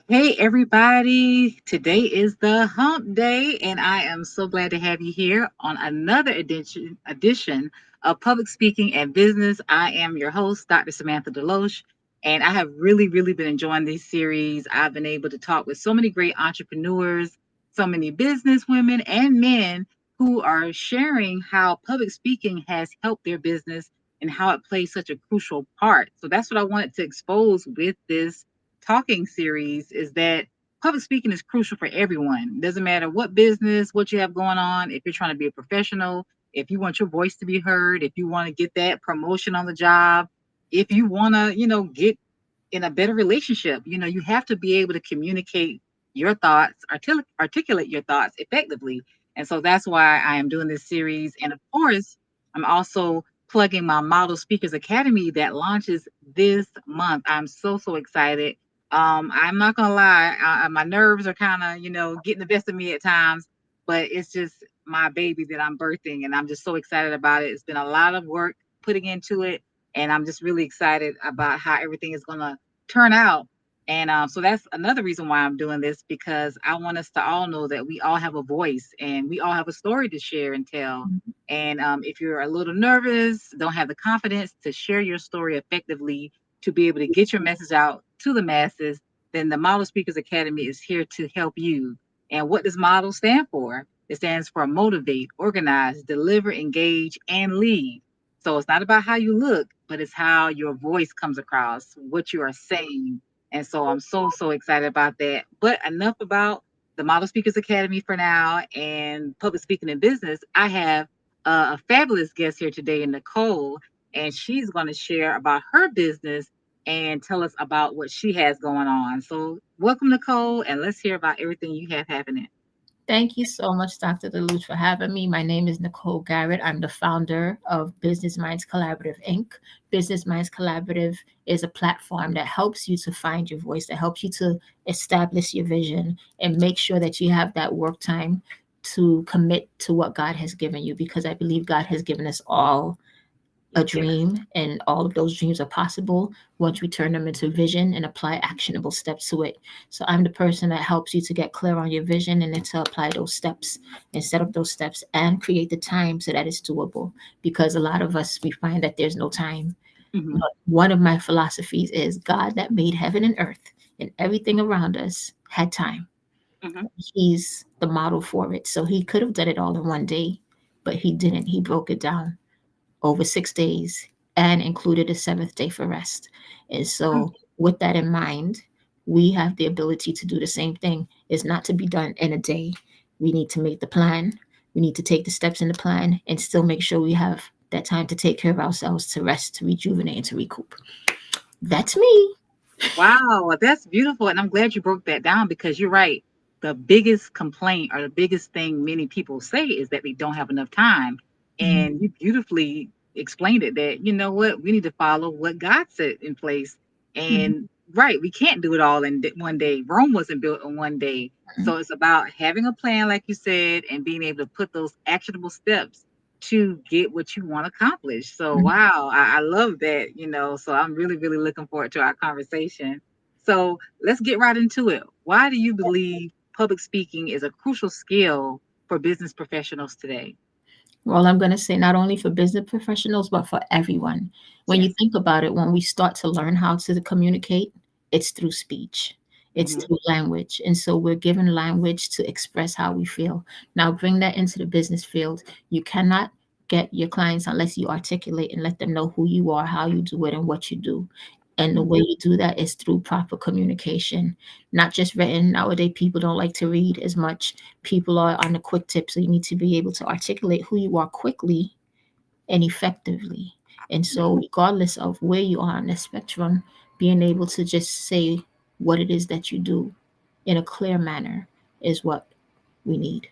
Hey, everybody. Today is the hump day, and I am so glad to have you here on another edition of Public Speaking and Business. I am your host, Dr. Samantha DeLoache, and I have really been enjoying this series. I've been able to talk with so many great entrepreneurs, so many business women and men who are sharing how public speaking has helped their business and how it plays such a crucial part. So that's what I wanted to expose with this talking series is that public speaking is crucial for everyone. Doesn't matter what business, what you have going on, if you're trying to be a professional, if you want your voice to be heard, if you want to get that promotion on the job, if you want to, get in a better relationship, you have to be able to communicate your thoughts, articulate your thoughts effectively. And so that's why I am doing this series. And of course, I'm also plugging my Model Speakers Academy that launches this month. I'm so excited. I'm not gonna lie, my nerves are kind of, getting the best of me at times, but it's just my baby that I'm birthing, and I'm just so excited about it. It's been a lot of work putting into it, and I'm just really excited about how everything is gonna turn out. And so that's another reason why I'm doing this because I want us to all know that we all have a voice and we all have a story to share and tell. And if you're a little nervous, don't have the confidence to share your story effectively, to be able to get your message out to the masses, then the Model Speakers Academy is here to help you. And what does MODEL stand for? It stands for motivate, organize, deliver, engage, and lead. So it's not about how you look, but it's how your voice comes across, what you are saying. And so I'm so excited about that. But enough about the Model Speakers Academy for now and public speaking in business. I have a fabulous guest here today, Nicole, and she's going to share about her business and tell us about what she has going on. So, welcome, Nicole, and let's hear about everything you have happening. Thank you so much, Dr. DeLuge, for having me. My name is Nicole Garrett. I'm the founder of Business Minds Collaborative, Inc. Business Minds Collaborative is a platform that helps you to find your voice, that helps you to establish your vision and make sure that you have that work time to commit to what God has given you, because I believe God has given us all a Yes. dream, and all of those dreams are possible once we turn them into vision and apply actionable steps to it. So I'm the person that helps you to get clear on your vision and then to apply those steps and set up those steps and create the time so that it's doable, because a lot of us, we find that there's no time. Hmm. But one of my philosophies is God that made heaven and earth and everything around us had time. Hmm. He's the model for it, so he could have done it all in one day, but he didn't. He broke it down over 6 days and included a seventh day for rest. And so, with that in mind, we have the ability to do the same thing. It's not to be done in a day. We need to make the plan. We need to take the steps in the plan and still make sure we have that time to take care of ourselves, to rest, to rejuvenate, and to recoup. That's me. Wow, that's beautiful. And I'm glad you broke that down because you're right. The biggest complaint or the biggest thing many people say is that they don't have enough time. Mhm. And you beautifully explained it that, you know what, we need to follow what God set in place. And right, we can't do it all in one day. Rome wasn't built in one day. So it's about having a plan, like you said, and being able to put those actionable steps to get what you want accomplished. So Mhm. wow, I love that, so I'm really looking forward to our conversation. So let's get right into it. Why do you believe public speaking is a crucial skill for business professionals today? Well, I'm going to say not only for business professionals, but for everyone. When you Yes. think about it, when we start to learn how to communicate, it's through speech, it's Hmm. through language. And so we're given language to express how we feel. Now, bring that into the business field. You cannot get your clients unless you articulate and let them know who you are, how you do it, and what you do. And the way you do that is through proper communication, not just written. Nowadays, people don't like to read as much. People are on the quick tip, so you need to be able to articulate who you are quickly and effectively. And so, regardless of where you are on the spectrum, being able to just say what it is that you do in a clear manner is what we need.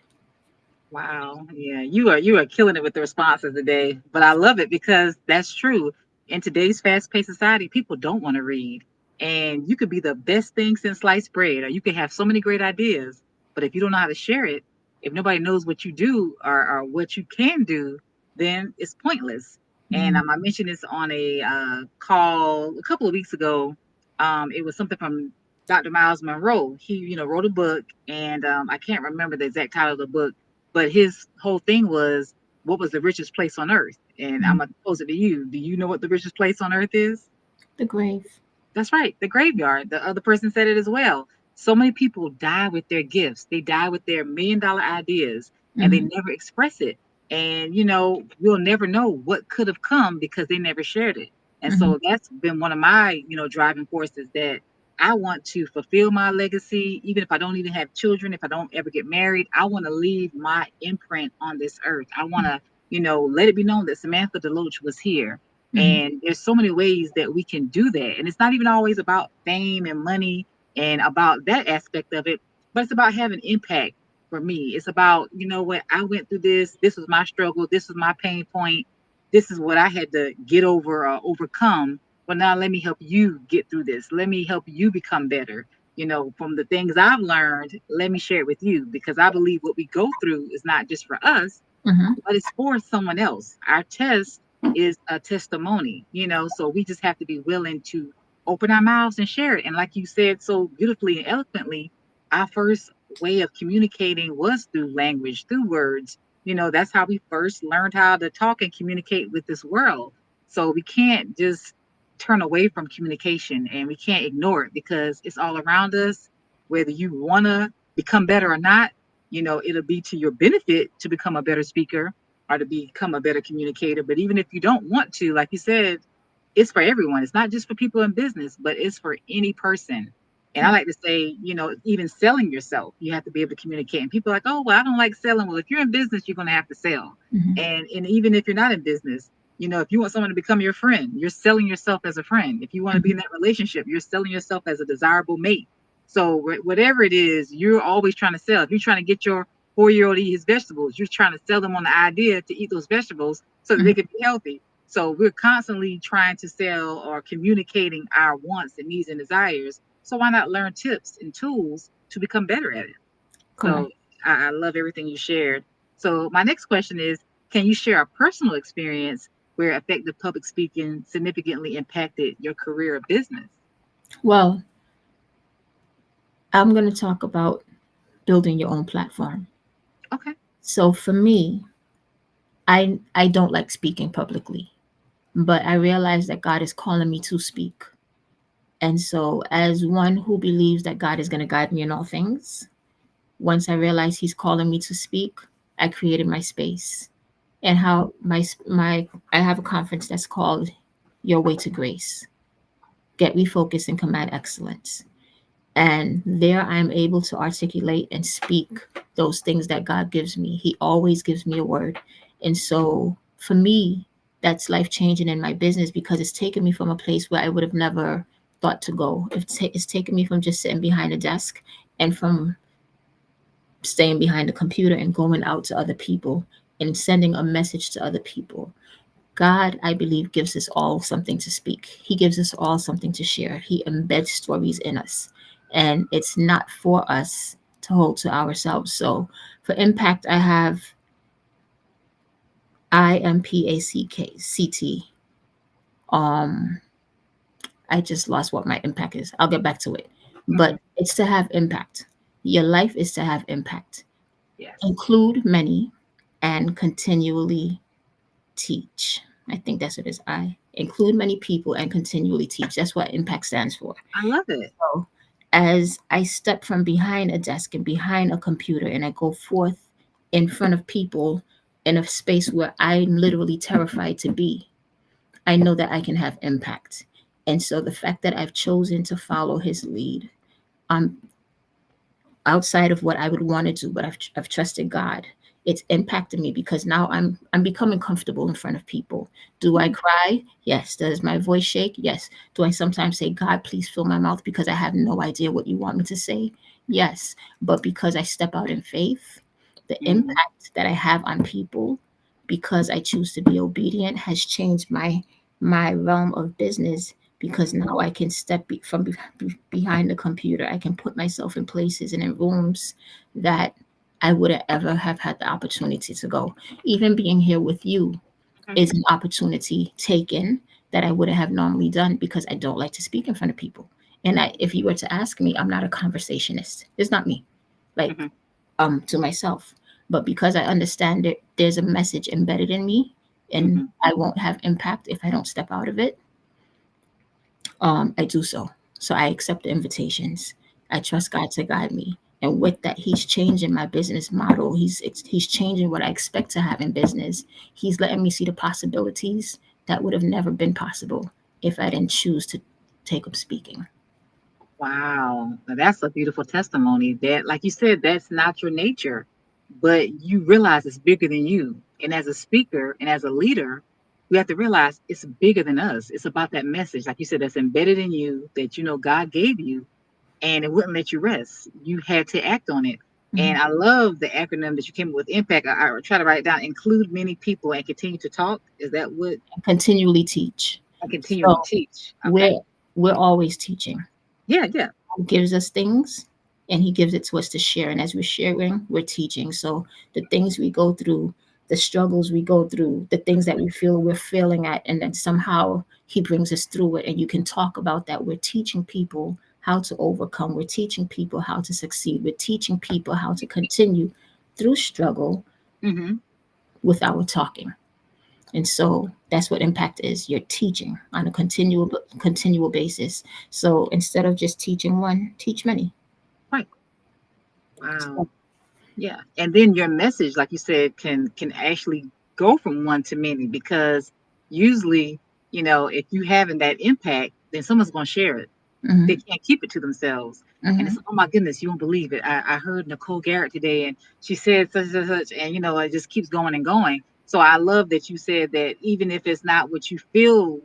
Wow. Yeah, you are killing it with the responses today. But I love it because that's true. In today's fast-paced society, people don't want to read. And you could be the best thing since sliced bread, or you could have so many great ideas. But if you don't know how to share it, if nobody knows what you do or what you can do, then it's pointless. And Mm, I mentioned this on a call a couple of weeks ago. It was something from Dr. Miles Monroe. He, wrote a book, and I can't remember the exact title of the book, but his whole thing was, what was the richest place on earth? And I'm Mhm. gonna pose it to you. Do you know what the richest place on earth is? The grave. That's right, the graveyard. The other person said it as well. So many people die with their gifts. They die with their $1 million ideas and they Hmm. never express it. And, we'll never know what could have come because they never shared it. And Hmm. so that's been one of my, driving forces that I want to fulfill my legacy. Even if I don't even have children, if I don't ever get married, I want to leave my imprint on this earth. I want to, let it be known that Samantha DeLoache was here, Hmm. and there's so many ways that we can do that. And it's not even always about fame and money and about that aspect of it, but it's about having impact for me. It's about, what I went through this. This was my struggle. This was my pain point. This is what I had to get over or overcome. Well, now let me help you get through this. Let me help you become better. From the things I've learned, let me share it with you because I believe what we go through is not just for us, Hmm. but it's for someone else. Our test is a testimony, so we just have to be willing to open our mouths and share it. And like you said so beautifully and eloquently, our first way of communicating was through language, through words. That's how we first learned how to talk and communicate with this world. So we can't just turn away from communication and we can't ignore it because it's all around us, whether you want to become better or not. It'll be to your benefit to become a better speaker or to become a better communicator. But even if you don't want to, like you said, it's for everyone. It's not just for people in business, but it's for any person. And I like to say, even selling yourself, you have to be able to communicate. And people are like, oh, well, I don't like selling. Well, if you're in business, you're going to have to sell. Hmm. And even if you're not in business, if you want someone to become your friend, you're selling yourself as a friend. If you want to be in that relationship, you're selling yourself as a desirable mate. So whatever it is, you're always trying to sell. If you're trying to get your 4-year-old to eat his vegetables, you're trying to sell them on the idea to eat those vegetables so that Hmm. they can be healthy. So we're constantly trying to sell or communicating our wants and needs and desires. So why not learn tips and tools to become better at it? Correct. So I love everything you shared. So my next question is, can you share a personal experience where effective public speaking significantly impacted your career or business? Well, I'm going to talk about building your own platform. Okay. So for me, I don't like speaking publicly, but I realize that God is calling me to speak. And so, as one who believes that God is going to guide me in all things, once I realized He's calling me to speak, I created my space. And how my I have a conference that's called Your Way to Grace. Get refocused and command excellence. And there I am able to articulate and speak those things that God gives me. He always gives me a word. And so for me, that's life changing in my business because it's taken me from a place where I would have never thought to go. It's taken me from just sitting behind a desk and from staying behind a computer and going out to other people and sending a message to other people. God, I believe, gives us all something to speak. He gives us all something to share. He embeds stories in us. And it's not for us to hold to ourselves. So for impact, I have IMPACT. Um, I just lost what my impact is. I'll get back to it. Hmm. But it's to have impact. Your life is to have impact. Yes. Include many and continually teach. I think that's what it is. I include many people and continually teach. That's what impact stands for. I love it. So as I step from behind a desk and behind a computer and I go forth in front of people in a space where I'm literally terrified to be, I know that I can have impact. And so the fact that I've chosen to follow his lead, I'm outside of what I would want to do, but I've trusted God. It's impacted me because now I'm becoming comfortable in front of people. Do I Mm. cry? Yes. Does my voice shake? Yes. Do I sometimes say, God, please fill my mouth because I have no idea what you want me to say? Yes. But because I step out in faith, the Mm. impact that I have on people because I choose to be obedient has changed my realm of business because Mm. now I can step behind the computer. I can put myself in places and in rooms that I wouldn't ever have had the opportunity to go. Even being here with you Okay. is an opportunity taken that I wouldn't have normally done because I don't like to speak in front of people. And if you were to ask me, I'm not a conversationist. It's not me. Like, Hmm. to myself. But because I understand it, there's a message embedded in me, and Hmm. I won't have impact if I don't step out of it. I do so. So I accept the invitations. I trust God to guide me. And with that, He's changing my business model. He's changing what I expect to have in business. He's letting me see the possibilities that would have never been possible if I didn't choose to take up speaking. Wow. Now that's a beautiful testimony that, like you said, that's not your nature, but you realize it's bigger than you. And as a speaker and as a leader, we have to realize it's bigger than us. It's about that message, like you said, that's embedded in you that you know God gave you, and it wouldn't let you rest. You had to act on it. Mhm. And I love the acronym that you came up with, impact. I try to write it down, include many people and continue to talk. Is that what And continually teach. I continue to So teach? Okay. we're always teaching. Yeah, yeah. Gives us things and he gives it to us to share. And as we're sharing, we're teaching. So the things we go through, the struggles we go through, the things that we feel we're failing at, and then somehow he brings us through it. And you can talk about that. We're teaching people how to overcome. We're teaching people how to succeed. We're teaching people how to continue through struggle Hmm. with our talking. And so that's what impact is. You're teaching on a continual basis. So instead of just teaching one, teach many. Right. Wow. So, Yeah. And then your message, like you said, can actually go from one to many because usually, if you having that impact, then someone's gonna share it. They mhm, can't keep it to themselves. And it's mhm, oh my goodness, you won't believe it. I heard Nicole Garrett today and she said such and such, and it just keeps going and going. So I love that you said that even if it's not what you feel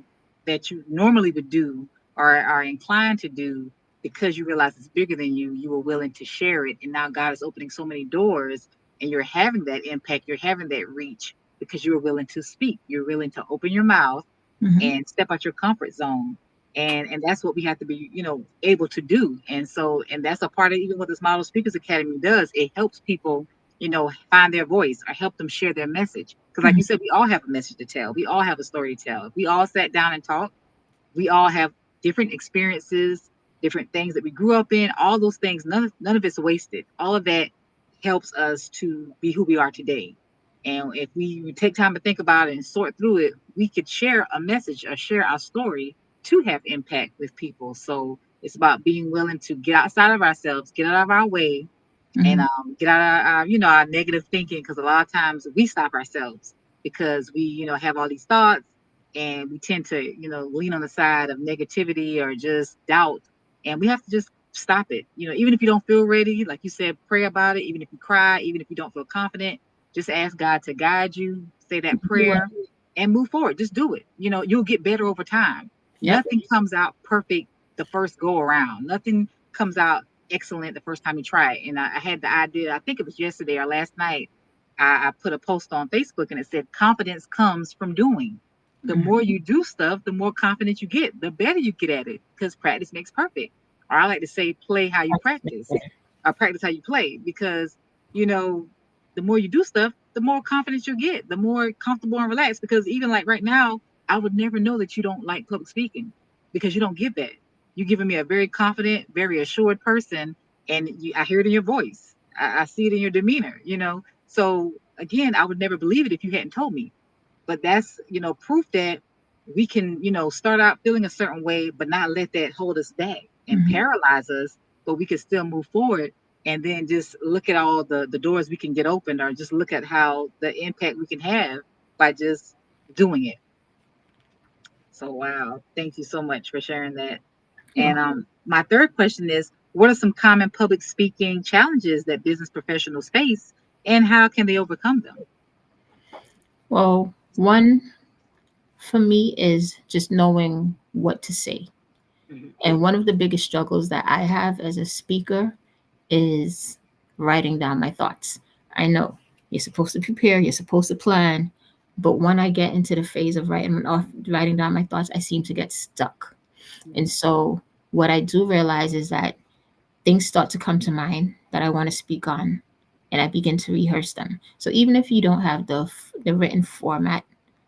that you normally would do or are inclined to do, because you realize it's bigger than you, you were willing to share it. And now God is opening so many doors and you're having that impact, you're having that reach because you were willing to speak. You're willing to open your mouth mhm, and step out your comfort zone. And that's what we have to be, able to do. And that's a part of even what this Model Speakers Academy does. It helps people, find their voice or help them share their message. Because like mhm, you said, we all have a message to tell. We all have a story to tell. If we all sat down and talked, we all have different experiences, different things that we grew up in, all those things, none of it's wasted. All of that helps us to be who we are today. And if we take time to think about it and sort through it, we could share a message or share our story to have impact with people. So it's about being willing to get outside of ourselves, get out of our way, and mhm, get out of our negative thinking, because a lot of times we stop ourselves because we have all these thoughts, and we tend to lean on the side of negativity or just doubt, and we have to just stop it. Even if you don't feel ready, like you said, pray about it. Even if you cry, even if you don't feel confident, just ask God to guide you, say that do it. prayer, and move forward. Just do it. You'll get better over time. Yep. Nothing comes out perfect the first go around. Nothing comes out excellent the first time you try it. And I had the idea, I think it was yesterday or last night, I put a post on Facebook and it said, confidence comes from doing. The Mhm. more you do stuff, the more confident you get, the better you get at it, because practice makes perfect. Or I like to say, play how you practice, or practice how you play, because, you know, the more you do stuff, the more confidence you get, the more comfortable and relaxed. Because even like right now, I would never know that you don't like public speaking because you don't give that. You're giving me a very confident, very assured person, and I hear it in your voice. I see it in your demeanor. So again, I would never believe it if you hadn't told me. But that's proof that we can start out feeling a certain way, but not let that hold us back and Mhm. paralyze us. But we can still move forward, and then just look at all the doors we can get opened, or just look at how the impact we can have by just doing it. So wow, thank you so much for sharing that. And Well, my third question is, what are some common public speaking challenges that business professionals face, and how can they overcome them? well, one for me is just knowing what to say. Mhm. And one of the biggest struggles that I have as a speaker is writing down my thoughts. I know you're supposed to prepare, you're supposed to plan, but when I get into the phase of writing down my thoughts, I seem to get stuck. And Mhm. so what I do realize is that things start to come to mind that I want to speak on, and I begin to rehearse them. So even if you don't have the written format,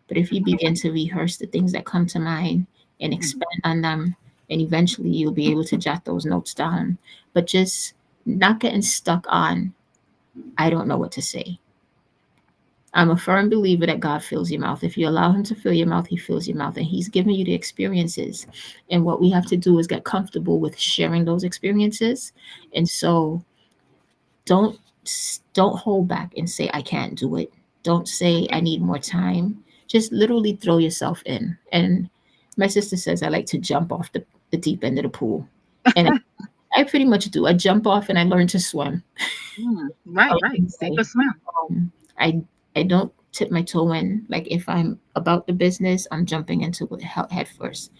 but if you begin to rehearse the things that come to mind and Mhm. expand on them and eventually you'll be able to jot those notes down. But just not getting stuck on, I don't know what to say. I'm a firm believer that God fills your mouth. If you allow Him to fill your mouth, He fills your mouth, and He's giving you the experiences. And what we have to do is get comfortable with sharing those experiences. And so don't don't hold back and say I can't do it. Don't say I need more time. Just literally throw yourself in. And my sister says I like to jump off the deep end of the pool. And I pretty much do. I jump off and I learn to swim. Right, right. Along the Sink way. or swim. Um, I I don't tip my toe in. Like if I'm about the business, I'm jumping into it head first.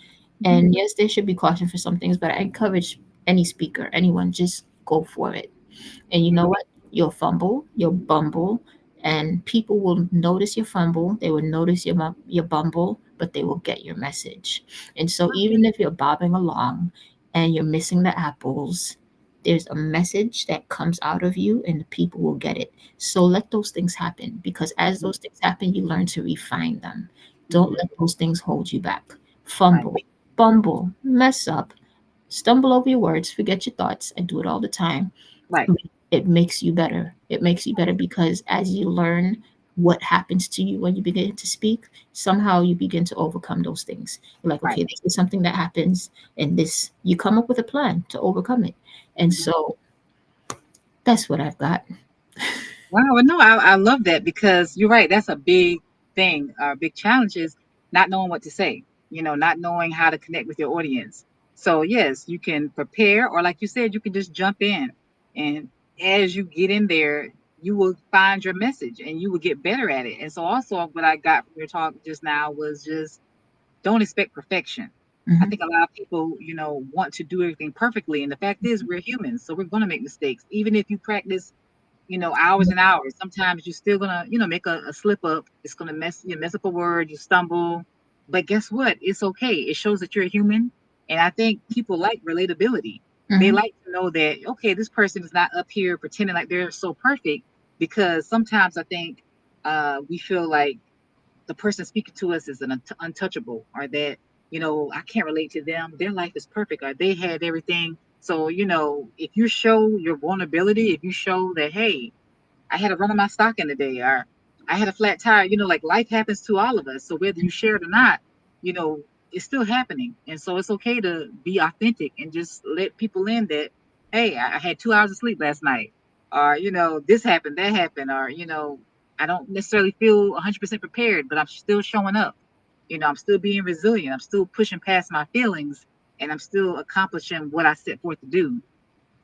Mhm. And yes, there should be caution for some things, but I encourage any speaker, anyone, just go for it. And you know what? You'll fumble, you'll bumble, and people will notice your fumble. They will notice your bumble, but they will get your message. And so, even if you're bobbing along and you're missing the apples, there's a message that comes out of you, and the people will get it. So let those things happen, because as Mhm. those things happen, you learn to refine them. Don't Mhm. let those things hold you back. Right, Fumble, bumble, mess up, stumble over your words, forget your thoughts. I do it all the time. right. It makes you better. It makes you better because as you learn what happens to you when you begin to speak, somehow you begin to overcome those things. You're like, Right. okay, this is something that happens, and this, you come up with a plan to overcome it. And Mhm. so that's what I've got. Wow, well, no, I love that because you're right. That's a big thing. Big challenge is not knowing what to say, not knowing how to connect with your audience. So, yes, you can prepare, or like you said, you can just jump in. And as you get in there, you will find your message and you will get better at it. And so, also, what I got from your talk just now was just don't expect perfection. I Hmm. think a lot of people, want to do everything perfectly. And the fact is, we're humans. So, we're going to make mistakes. Even if you practice hours and hours. Sometimes you're still gonna, make a slip up. It's gonna mess up a word, you stumble. But guess what? It's okay. It shows that you're a human. And I think people like relatability. They Hmm. like to know that, okay, this person is not up here pretending like they're so perfect. Because sometimes I think we feel like the person speaking to us is an untouchable, or that, I can't relate to them. Their life is perfect, or they had everything. So, if you show your vulnerability, if you show that, hey, I had a run of my stock in the day, or I had a flat tire. Like life happens to all of us. So whether you share it or not, you know, it's still happening. And so it's okay to be authentic and just let people in that, hey, I had 2 hours of sleep last night, or, this happened, that happened, or, I don't necessarily feel 100% prepared, but I'm still showing up. I'm still being resilient. I'm still pushing past my feelings, and I'm still accomplishing what I set forth to do.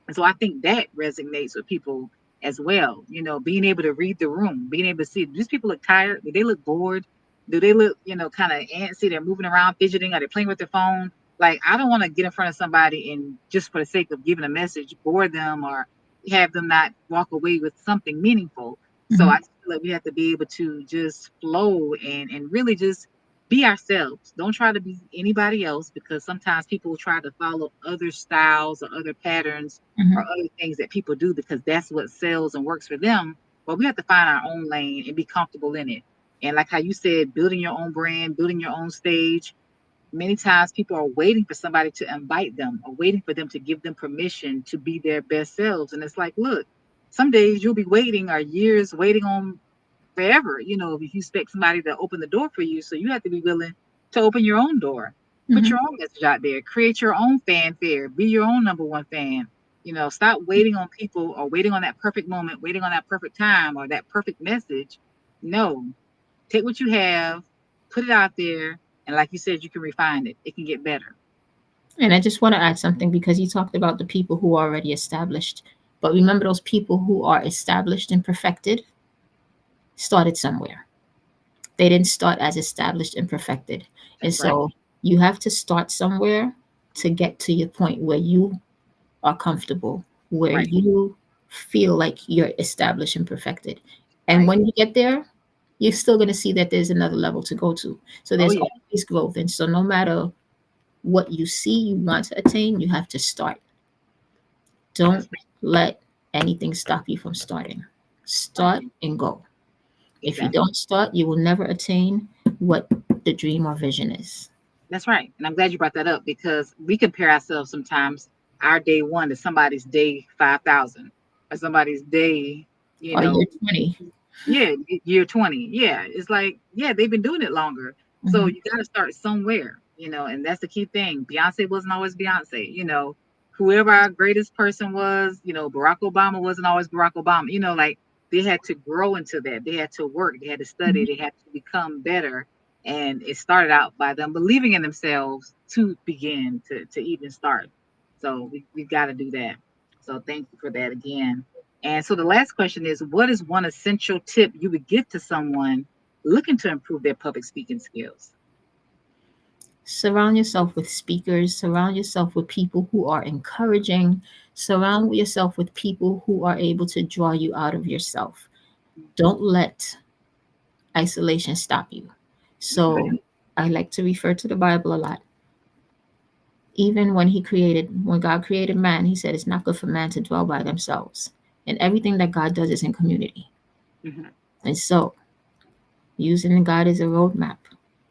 And so I think that resonates with people as well. Being able to read the room, being able to see, do these people look tired? Do they look bored? Do they look, kind of antsy? They're moving around, fidgeting. Are they playing with their phone? Like, I don't want to get in front of somebody and just for the sake of giving a message, bore them or have them not walk away with something meaningful. So Hmm. I just feel like we have to be able to just flow and really just be ourselves. Don't try to be anybody else, because sometimes people try to follow other styles or other patterns or Hmm. other things that people do because that's what sells and works for them. But we have to find our own lane and be comfortable in it. And like how you said, building your own brand, building your own stage. Many times people are waiting for somebody to invite them or waiting for them to give them permission to be their best selves. And it's like, look, some days you'll be waiting or years waiting on forever, if you expect somebody to open the door for you. So you have to be willing to open your own door, put Hmm. your own message out there, create your own fanfare, be your own number one fan. Stop waiting on people or waiting on that perfect moment, waiting on that perfect time or that perfect message. No, take what you have, put it out there, and like you said, you can refine it. It can get better. And I just want to add something because you talked about the people who are already established. But remember, those people who are established and perfected started somewhere. They didn't start as established and perfected. And That's right. so you have to start somewhere to get to your point where you are comfortable, where Right. you feel like you're established and perfected. And Right. when you get there, you're still going to see that there's another level to go to. So Oh there's yeah. always growth. And so no matter what you see you want to attain, you have to start. Don't That's right. let anything stop you from starting. Right. Start and go. If you Exactly. don't start, you will never attain what the dream or vision is. That's right. And I'm glad you brought that up because we compare ourselves sometimes, our day one to somebody's day 5,000 or somebody's day, you Or you're know, 20. yeah, year 20. Yeah. It's like, yeah, they've been doing it longer. So Hmm. you got to start somewhere, and that's the key thing. Beyonce wasn't always Beyonce, whoever our greatest person was, Barack Obama wasn't always Barack Obama, like they had to grow into that. They had to work, they had to study, Hmm. they had to become better. And it started out by them believing in themselves to begin to even start. So we've got to do that. So thank you for that again. And so the last question is, what is one essential tip you would give to someone looking to improve their public speaking skills? Surround yourself with speakers, surround yourself with people who are encouraging, surround yourself with people who are able to draw you out of yourself. Don't let isolation stop you. Okay. So I like to refer to the Bible a lot. Even when God created man, he said it's not good for man to dwell by themselves. And everything that God does is in community. Hmm. And so using God as a roadmap,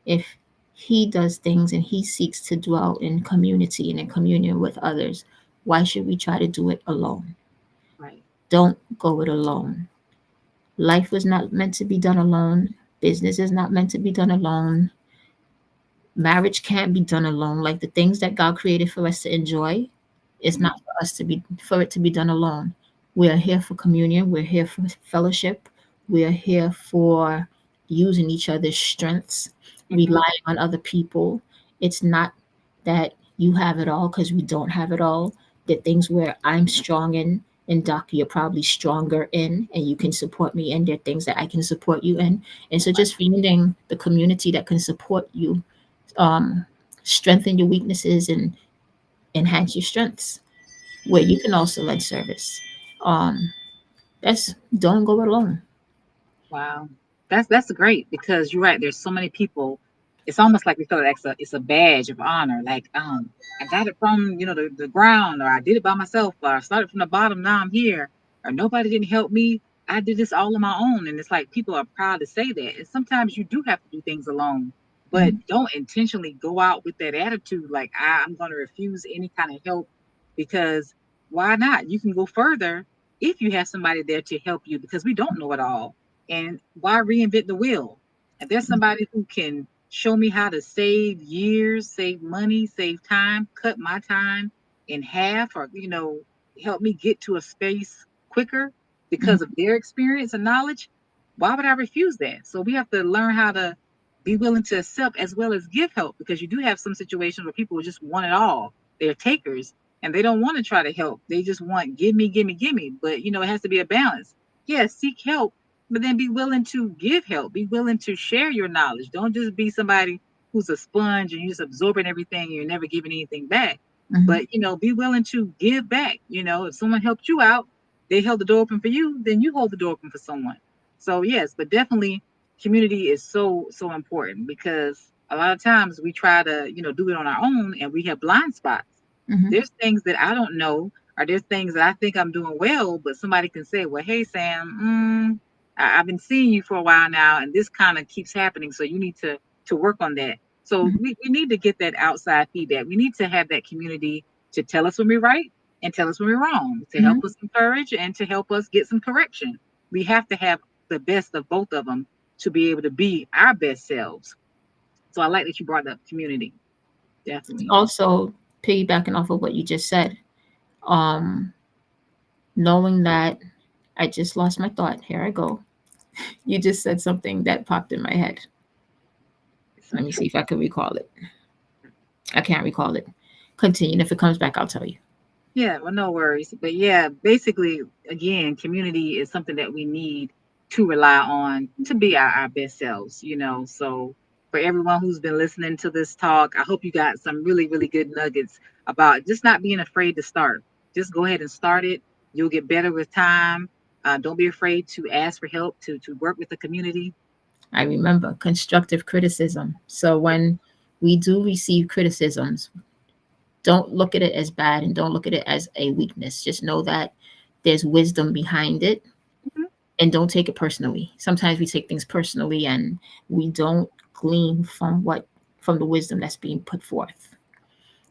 if he does things and he seeks to dwell in community and in communion with others, why should we try to do it alone? Right. Don't go it alone. Life was not meant to be done alone. Business is not meant to be done alone. Marriage can't be done alone. Like the things that God created for us to enjoy, it's not Hmm. for it to be done alone. We are here for communion. We're here for fellowship. We are here for using each other's strengths, Hmm. relying on other people. It's not that you have it all because we don't have it all. The things where I'm strong in and Doc, you're probably stronger in, and you can support me in. There are things that I can support you in. And so Right. just finding the community that can support you, um, strengthen your weaknesses and enhance your strengths, where you can also lend service. Um, that's don't go it alone. Wow. That's great because you're right. There's so many people. It's almost like we feel like it's a badge of honor. Like, I got it from, the ground, or I did it by myself, or I started from the bottom, now I'm here, or nobody didn't help me. I did this all on my own. And it's like people are proud to say that. And sometimes you do have to do things alone, but Mhm. don't intentionally go out with that attitude like I'm gonna refuse any kind of help, because why not? You can go further if you have somebody there to help you, because we don't know it all. And why reinvent the wheel? If there's somebody who can show me how to save years, save money, save time, cut my time in half, or help me get to a space quicker Mhm. because of their experience and knowledge, why would I refuse that? So we have to learn how to be willing to accept as well as give help, because you do have some situations where people just want it all. They're takers and they don't want to try to help. They just want give me, give me, give me. But it has to be a balance. Yes, seek help, but then be willing to give help. Be willing to share your knowledge. Don't just be somebody who's a sponge and you're just absorbing everything and you're never giving anything back. Mhm. But be willing to give back. If someone helped you out, they held the door open for you, then you hold the door open for someone. So yes, but definitely community is so important, because a lot of times we try to do it on our own and we have blind spots. Mhm. There's things that I don't know, or there's things that I think I'm doing well, but somebody can say, well, hey, Sam, I've been seeing you for a while now, and this kind of keeps happening, so you need to work on that. So Mhm. we need to get that outside feedback. We need to have that community to tell us when we're right and tell us when we're wrong, to help Mhm. us encourage and to help us get some correction. We have to have the best of both of them to be able to be our best selves. So I like that you brought up community. Definitely. Also, piggybacking off of what you just said, um, knowing that I just lost my thought. Here I go. You just said something that popped in my head. It's Let me see okay. if I can recall it. I can't recall it. Continue. And if it comes back, I'll tell you. Yeah, well, no worries. But yeah, basically, again, community is something that we need to rely on to be our best selves, So for everyone who's been listening to this talk, I hope you got some really, really good nuggets about just not being afraid to start. Just go ahead and start it. You'll get better with time. Don't be afraid to ask for help, to work with the community. I remember constructive criticism. So when we do receive criticisms, don't look at it as bad and don't look at it as a weakness. Just know that there's wisdom behind it Mhm. and don't take it personally. Sometimes we take things personally and we don't glean from the wisdom that's being put forth.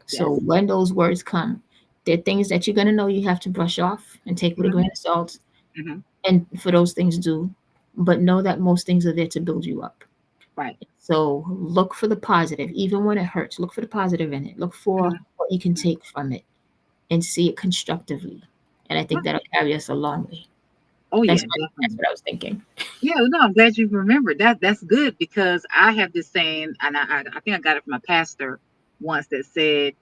So Yes. when those words come, they're things that you're going to know you have to brush off and take with a Hmm. grain of salt. Hmm. And for those things, do. But know that most things are there to build you up. Right. So look for the positive, even when it hurts. Look for the positive in it. Look for Hmm. what you can take from it and see it constructively. And I think that'll carry us a long way. Oh That's yeah, what, that's definitely. what I was thinking. Yeah, no, I'm glad you remembered that. That's good because I have this saying, and I think I got it from a pastor once that said,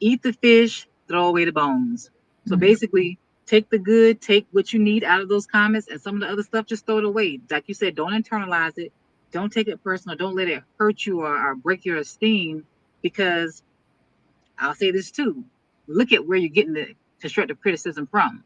"Eat the fish, throw away the bones." So Mm, basically, take the good, take what you need out of those comments, and some of the other stuff, just throw it away. Like you said, don't internalize it, don't take it personal, don't let it hurt you or break your esteem. Because I'll say this too: look at where you're getting the constructive criticism from.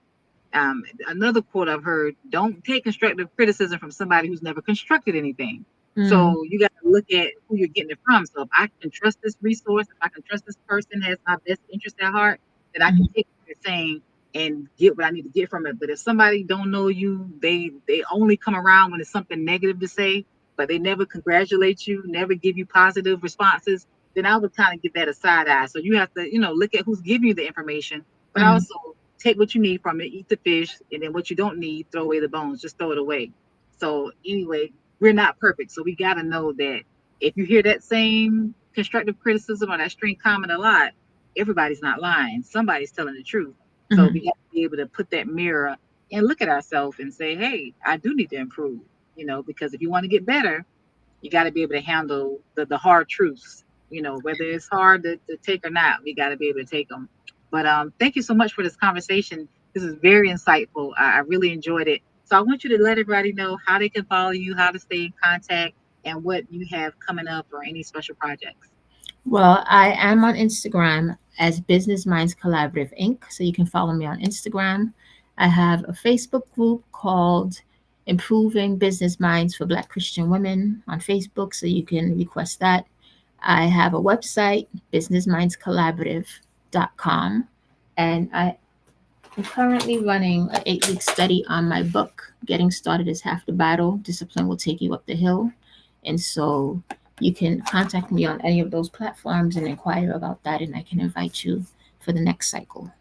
Another quote I've heard: don't take constructive criticism from somebody who's never constructed anything. mm, So you got to look at who you're getting it from. So if I can trust this resource, if I can trust this person has my best interest at heart, then I can mm, take what they're saying and get what I need to get from it. But if somebody don't know you, they only come around when it's something negative to say, but they never congratulate you, never give you positive responses, then I would kind of give that a side eye. So you have to, look at who's giving you the information, but mm, also take what you need from it, eat the fish, and then what you don't need, throw away the bones, just throw it away. So anyway, we're not perfect, so we got to know that if you hear that same constructive criticism or that string comment a lot, everybody's not lying. Somebody's telling the truth. So mm, we got to be able to put that mirror and look at ourselves and say, hey, I do need to improve. Because if you want to get better, you got to be able to handle the hard truths, whether it's hard to take or not, we got to be able to take them. But thank you so much for this conversation. This is very insightful. I really enjoyed it. So I want you to let everybody know how they can follow you, how to stay in contact, and what you have coming up or any special projects. Well, I am on Instagram as Business Minds Collaborative Inc. So you can follow me on Instagram. I have a Facebook group called Improving Business Minds for Black Christian Women on Facebook. So you can request that. I have a website, businessmindscollaborative.com. And I am currently running an 8-week study on my book. Getting started is half the battle. Discipline will take you up the hill. And so you can contact me on any of those platforms and inquire about that, and I can invite you for the next cycle.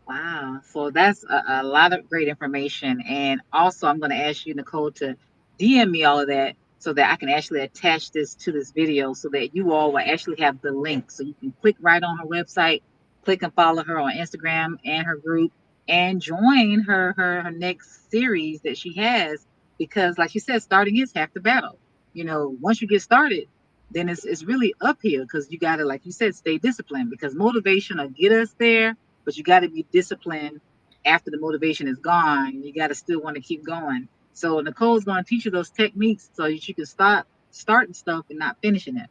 Wow. So that's a lot of great information. And also, I'm going to ask you, Nicole, to DM me all of that so that I can actually attach this to this video so that you all will actually have the link. So you can click right on her website, click and follow her on Instagram and her group, and join her next series that she has. Because, like she said, starting is half the battle. Once you get started, then it's really uphill because you got to, like you said, stay disciplined because motivation will get us there, but you got to be disciplined after the motivation is gone. You got to still want to keep going. So Nicole's going to teach you those techniques so that you can start starting stuff and not finishing it.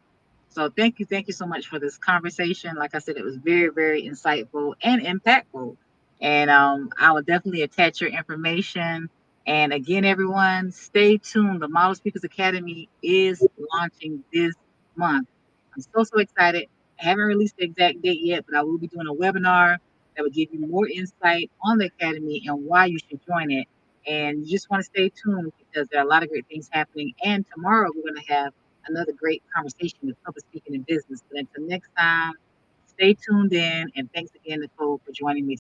So thank you so much for this conversation. Like I said, it was very, very insightful and impactful. And I will definitely attach your information. And again, everyone, stay tuned. The Model Speakers Academy is launching this month. I'm so excited. I haven't released the exact date yet, but I will be doing a webinar that will give you more insight on the academy and why you should join it. And you just want to stay tuned because there are a lot of great things happening. And tomorrow we're going to have another great conversation with public speaking in business. But until next time, stay tuned in. And thanks again, Nicole, for joining me